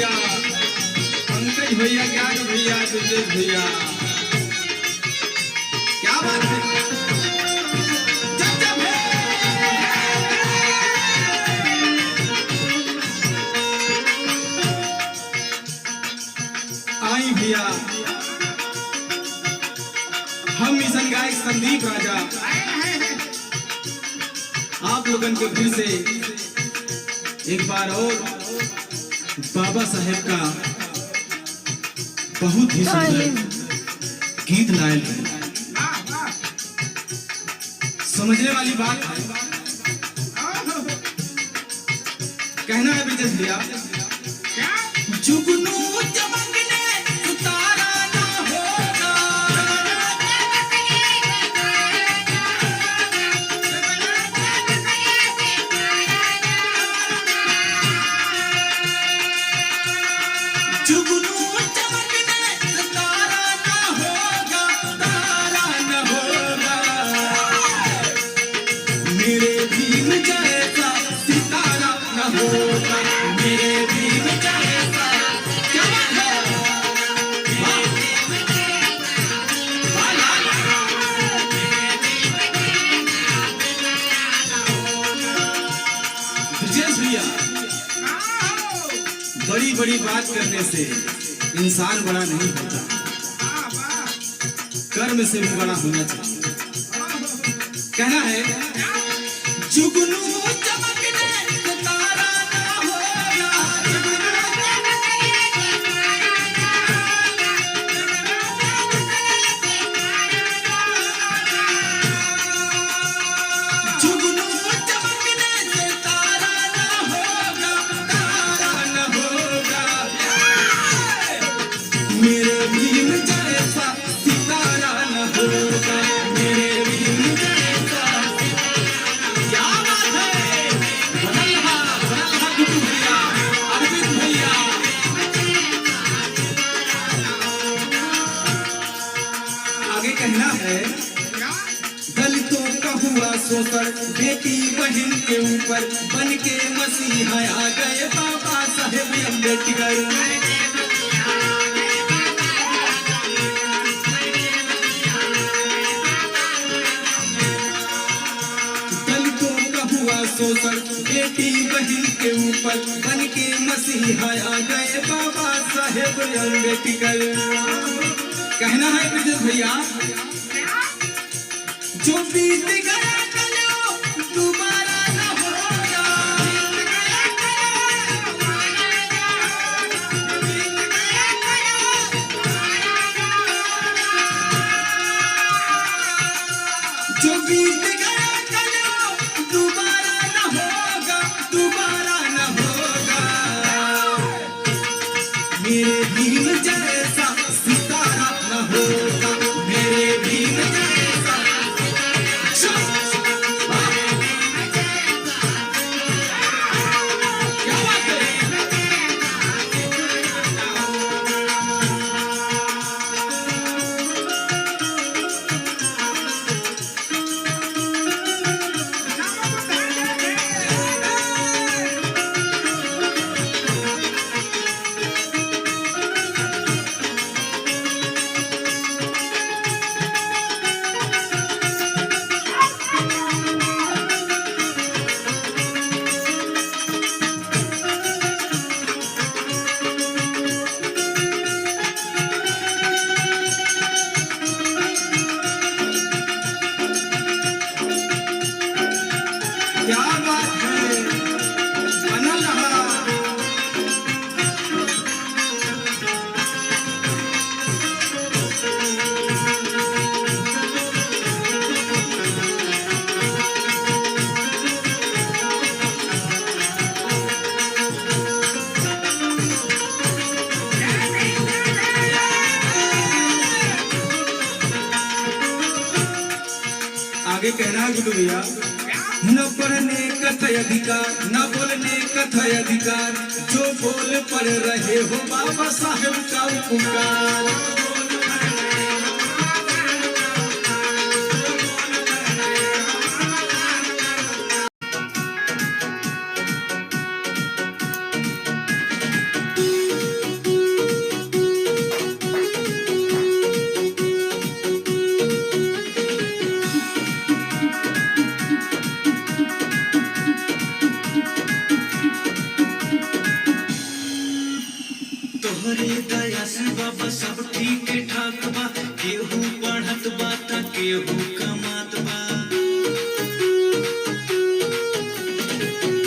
भैया, पंकज भैया, ज्ञान भैया, दुर्जेश भैया, क्या बात है। आई भैया, हम मिशन गायक संदीप राजा आप लोगन के फिर से एक बार और बाबा साहेब का बहुत ही सुंदर गीत लाए हैं। समझने वाली बात है, कहना है ब्रिजेश भैया, जुगनू चमकने उतारा ना होगा, जुगनू चमकने उतारा ना होगा, तारा ना होगा, मेरे भीम जैसा सितारा ना होगा, मेरे भीम जैसा। क्या बात है, वाह ब्रिजेश भैया, बड़ी बड़ी बात करने से इंसान बड़ा नहीं होता, कर्म से भी बड़ा होना चाहिए। कहना है, जुगनू चमकने तारा ना होगा, जुगनू चमकने से तारा ना होगा, तारा ना होगा, मेरे भीम जैसा सितारा ना होगा, मेरे भीम जैसा। क्या बात है, बनल्हा गुड्डू भैया, अरविंद भैया, आगे कहना है, दलितों का हुआ शोषण बेटी बहन के ऊपर, बन के मसीहा आ गए बाबा साहेब अम्बेडकर, दलितों का हुआ शोषण बेटी बहन के ऊपर, बन के मसीहा आ गए बाबा साहेब अम्बेडकर। कहना है ब्रिजेश भैया, जो बीत गया कलो दोबारा न होगा, जो बीत गया कलो दोबारा न होगा, दोबारा न होगा, मेरे भीम जैसा सितारा न होगा, मेरे भीम जैसा। क्या बात है, क्या बात है, बनल रहा। आगे कहना है गुड्डू भैया, न पढ़ने का अधिकार, न बोलने का अधिकार, जो बोल पर रहे हो बाबा साहेब का उपकार, तोहरे दया से बाबा सब ठीक ठाक बा, केहू पढ़त बा त केहू कमात बा।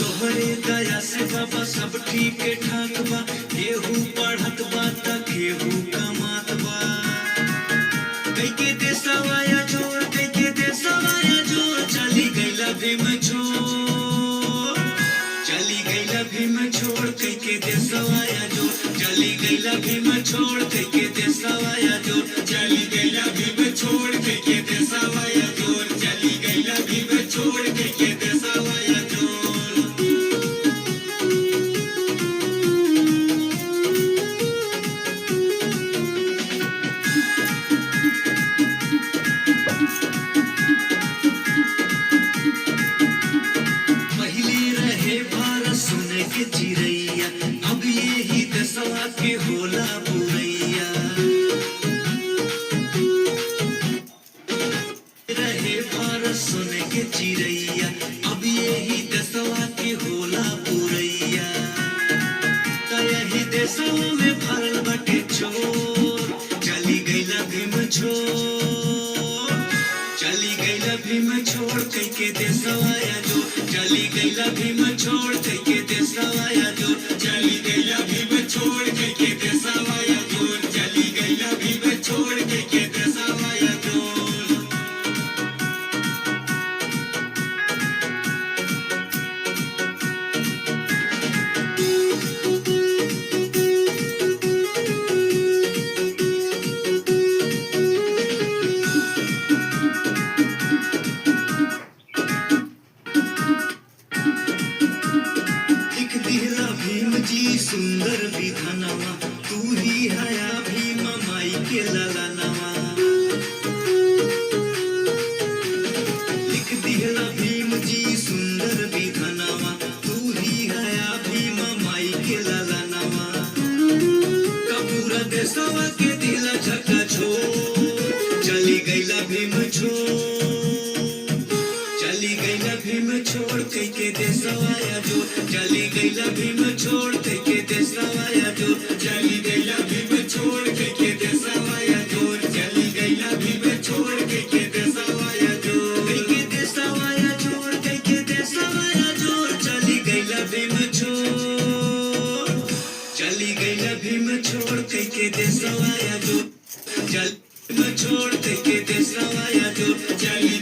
तोहरे दया से बाबा सब ठीक ठाक बा, केहू पढ़त बा त केहू कमात बा। कैके देशवाया जोर, कैके देशवाया जोर, चली गईला भीम छोड़, चली गईला भीम छोड़, कैके देशवाया जोर, चली गईला भीम छोड़, कैके देशवाया जोर, चली गईला भीम छोड़, कैके देशवाया जोर, चली गईला भीम छोड़, कैके देशवाया जोर। पहले रहे भारत सोने के चिड़ैया, अब यही दसवा के होला बुरैया। रहे भारत सोने के चिड़ैया, अब यही दसवा के होला बुरैया। त यही देशवा में भरल बटे चोर, चली गईला भीम छोड़, चली गईला भीम छोड़, कैके देशवाया जोर, चली गईला भीम छोड़, कैके देशवाया जोर, चली गईला भीम छोड़, कैके देशवाया जोर, चली गईला भीम छोड़, कैके देशवाया जोर। लिख दिहला भीम जी सुंदर विधानवा, तू ही हया भीम माई के ललनवा। लिख दिहला भीम जी सुंदर विधानवा, तू ही हया भीम माई के ललनवा। कपूरा देशवा के दिला झका छोड़, चली गईला भीम छोड़, चली गईला भीम छोड़, कैके देशवाया जोर, चली गईला भीम छोड़, कैके देशवाया जोर, चली गईला भीम छोड़, कैके देशवाया जोर, चली गईला भीम छोड़, कैके देशवाया जोर, कैके देशवाया जोर, कैके देशवाया जोर, चली गईला भीम छोड़, चली गईला भीम छोड़, कैके देशवाया जोर, चली भीम छोड़, कैके देशवाया जोर, चली